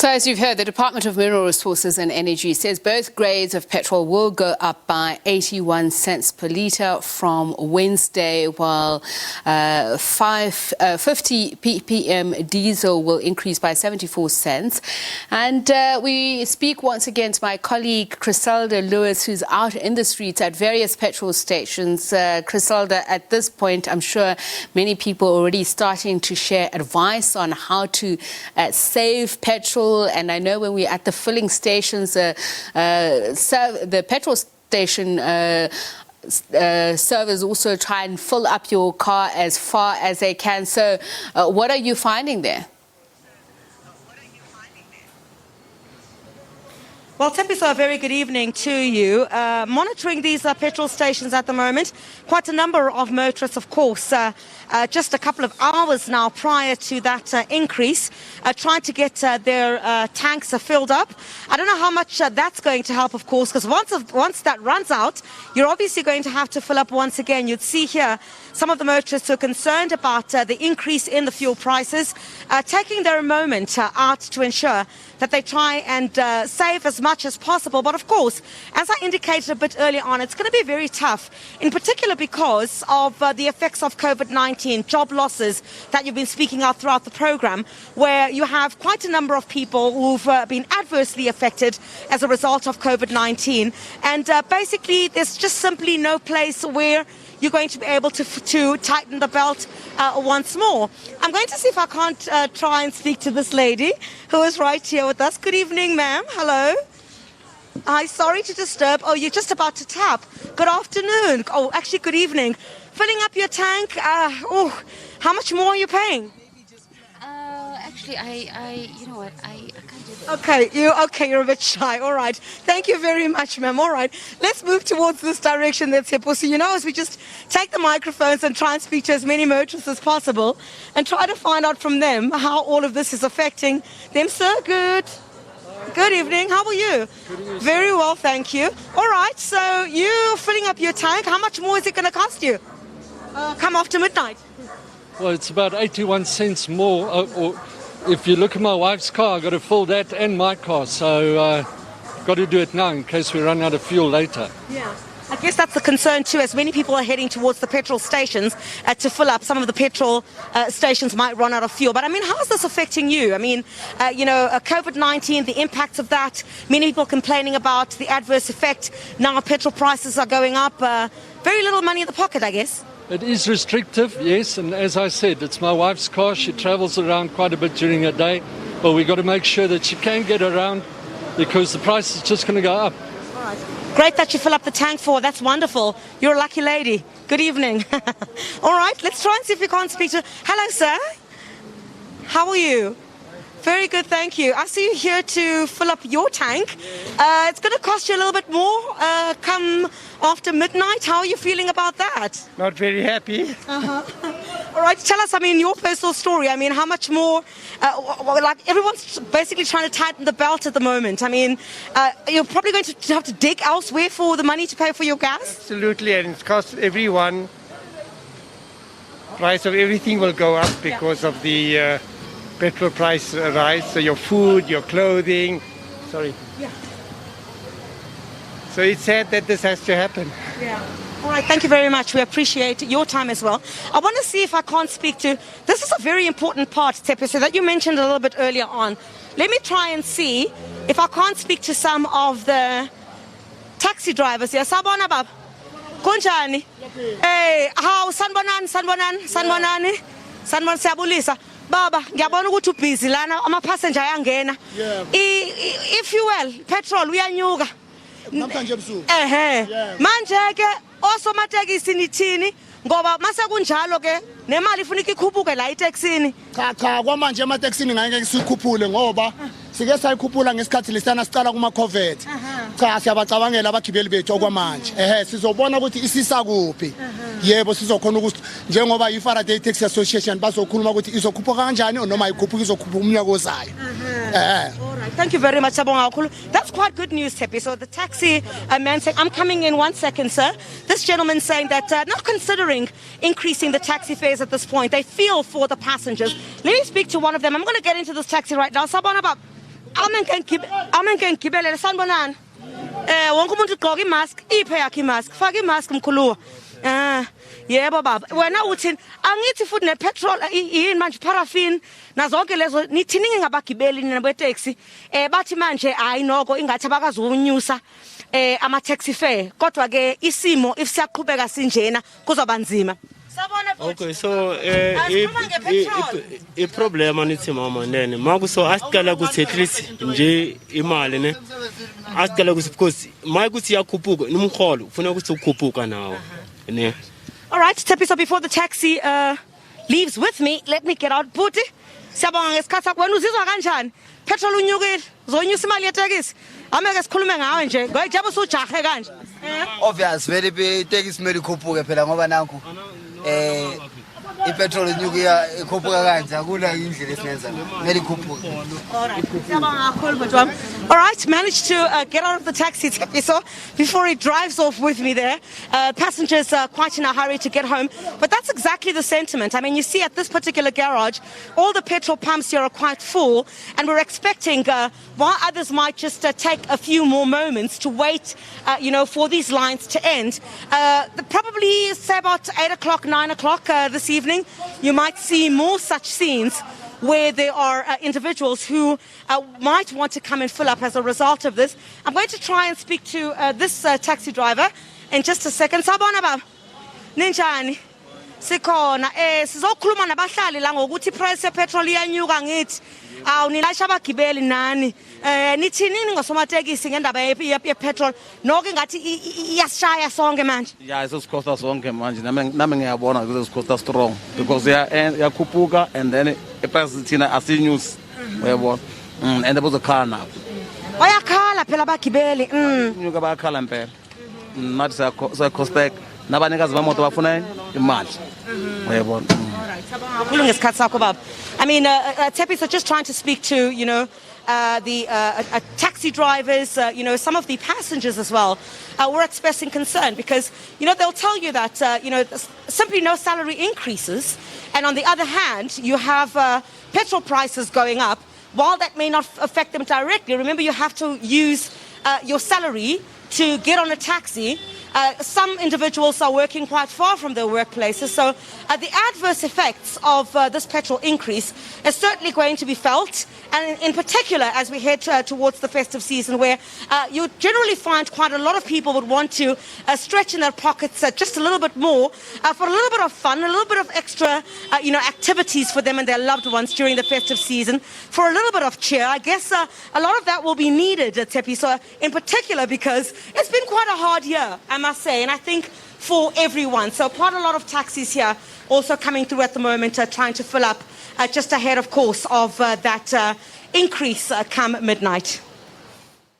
So as you've heard, the Department of Mineral Resources and Energy says both grades of petrol will go up by 81 cents per litre from Wednesday, while 50 ppm diesel will increase by 74 cents. And we speak once again to my colleague Criselda Lewis, who's out in the streets at various petrol stations. Criselda, at this point, I'm sure many people are already starting to share advice on how to save petrol. And I know when we're at the filling stations, the petrol station servers also try and fill up your car as far as they can. So what are you finding there? Well, Tempiso, a very good evening to you. Monitoring these petrol stations at the moment, quite a number of motorists, of course, just a couple of hours now prior to that increase, trying to get their tanks filled up. I don't know how much that's going to help, of course, because once that runs out, you're obviously going to have to fill up once again. You'd see here some of the motorists who are concerned about the increase in the fuel prices, taking their moment out to ensure that they try and save as much as possible. But of course, as I indicated a bit earlier on, it's going to be very tough, in particular because of the effects of COVID-19, job losses that you've been speaking out throughout the program, where you have quite a number of people who've been adversely affected as a result of COVID-19. And basically, there's just simply no place where you're going to be able to tighten the belt once more. I'm going to see if I can't try and speak to this lady who is right here with us. Good evening, ma'am. Hello. Hi, sorry to disturb. Oh, you're just about to tap. Good afternoon. Oh, actually, good evening. Filling up your tank. How much more are you paying? Actually, you know what, I can't do that. Okay, you're a bit shy. All right. Thank you very much, ma'am. All right. Let's move towards this direction that's here. So, as we just take the microphones and try and speak to as many motorists as possible and try to find out from them how all of this is affecting them. Sir, good evening. How are you? Good evening. Very well, thank you. All right. So, you're filling up your tank. How much more is it going to cost you? Come after midnight. Well, it's about 81 cents more. Or if you look at my wife's car, I've got to fill that and my car. So got to do it now in case we run out of fuel later. Yeah. I guess that's the concern too, as many people are heading towards the petrol stations to fill up. Some of the petrol stations might run out of fuel. But I mean, how is this affecting you? I mean, COVID-19, the impacts of that, many people complaining about the adverse effect. Now petrol prices are going up. Very little money in the pocket, I guess. It is restrictive, yes, and as I said, it's my wife's car. She travels around quite a bit during her day, but we've got to make sure that she can get around because the price is just going to go up. All right. Great that you fill up the tank for. That's wonderful. You're a lucky lady. Good evening. All right, let's try and see if we can't speak to... Hello, sir. How are you? Very good, thank you. I see you here to fill up your tank. It's going to cost you a little bit more come after midnight. How are you feeling about that? Not very happy. All right, tell us, your personal story. How much more, everyone's basically trying to tighten the belt at the moment. You're probably going to have to dig elsewhere for the money to pay for your gas? Absolutely, and it costs everyone. Price of everything will go up because of the petrol price rise. So your food, your clothing, Yeah. So it's sad that this has to happen. Yeah. All right, thank you very much. We appreciate your time as well. I want to see if I can't speak to... This is a very important part, Tepiso, that you mentioned a little bit earlier on. Let me try and see if I can't speak to some of the taxi drivers here. Sabona baba. Kunjani? Hey, how? Sanbonani. Sanbon siyabulisa. Baba, ngiyabona ukuthi ubusy lana ama-passenger ayangena. I-fuel, petrol uyanyuka. Namhlanje ebusuku. Manje ke osomatekisi nithini ngoba mase kunjalo ke nemali ifuna ikhuphuke la itaxini. Cha kwamanje emateksini ngeke sikhuphule ngoba sike sayikhuphula ngesikhathi lesana sicala kuma COVID. Cha siyabacabangela abagibeli bethu okwamanje. Sizobona ukuthi isisa kuphi. Yebo sizokhona ukuthi njengoba iFaraday Taxi Association bazokhuluma ukuthi izokhuphuka kanjani noma ikhuphuka izokhuphuka umnyaka ozayo. All right. Thank you very much, Sabonga. That's quite good news, Tepi. So the taxi man saying, I'm coming in 1 second, sir. This gentleman saying that not considering increasing the taxi fares at this point, they feel for the passengers. Let me speak to one of them. I'm going to get into this taxi right now. Sabonga, amenke ngigibelele sanibonani. Wonke umuntu ugqoka imask, iphe yakhe imask, faka imask mkhuluwa. Yebo baba. Wena uthini? Angithi futhi nepetrol yini manje paraffin nazonke lezo nithiningi ngabagibeli nina beTaxi. Bathi manje hayi noko ingathi abakazunyusa ama taxi fare. Kodwa ke isimo if siyaqhubeka sinjena kuzoba nzima. Okay, so a problem anithi mama nene maku so asiqala ukuthi at least nje imali ne asiqala ukuthi because makuthi yakhuphuka nomkholo ufuna ukuthi ukhuphuka nawo ne. All right, Tepiso, before the taxi leaves with me, let me get out. Buti, siyabonga ngesikhathi sakho. Wena uzizwa kanjani? Petrol unyukile, uzonyusa imali yetekisi. Ameke sikhulume ngawe nje. Ngoyijaba usujahe kanje. Obvious, very big itekisi kumele ikhuphuke phela ngoba nanku ipetrol inyuka ikhuphuka kanje akula indlela esingenza kumele ikhuphuke. All right, managed to get out of the taxi, Tepiso, before he drives off with me there. Passengers are quite in a hurry to get home. But that's exactly the sentiment. I mean, you see at this particular garage, all the petrol pumps here are quite full. And we're expecting, while others might just take a few more moments to wait, for these lines to end, probably, say, about 8 o'clock, 9 o'clock this evening, you might see more such scenes where there are individuals who might want to come and fill up as a result of this. I'm going to try and speak to this taxi driver in just a second. Sabona baba. Ninjani? Sikhona. Sizokhuluma nabahlali la ngokuthi price yepetrol iyanyuka ngithi. Nilasha abagibeli nani. Nithini ngosomatekisi ngendaba yepetrol. Noko ngathi iyasishaya sonke manje. Yeah, isikhosta sonke manje. Nami ngiyabona ukuthi isikhosta strong because yakhuphuka and then price thina asinyusi. Uyabona. And there was a car now. Bayakhala phela abagibeli. Nyuka bayakhala impela. Nathi sayakostek. Nabanikazi bamoto bafuna imali. Uyabona. I mean, Tepi, so just trying to speak to, the taxi drivers, some of the passengers as well, were expressing concern because, they'll tell you that, simply no salary increases. And on the other hand, you have petrol prices going up. While that may not affect them directly, remember you have to use your salary to get on a taxi. Some individuals are working quite far from their workplaces, so the adverse effects of this petrol increase is certainly going to be felt, and in particular as we head towards the festive season where you generally find quite a lot of people would want to stretch in their pockets just a little bit more for a little bit of fun, a little bit of extra activities for them and their loved ones during the festive season, for a little bit of cheer. I guess a lot of that will be needed, Tepi, so in particular because it's been quite a hard year, I must say, and I think for everyone. So quite a lot of taxis here also coming through at the moment, trying to fill up just ahead, of course, of that increase come midnight.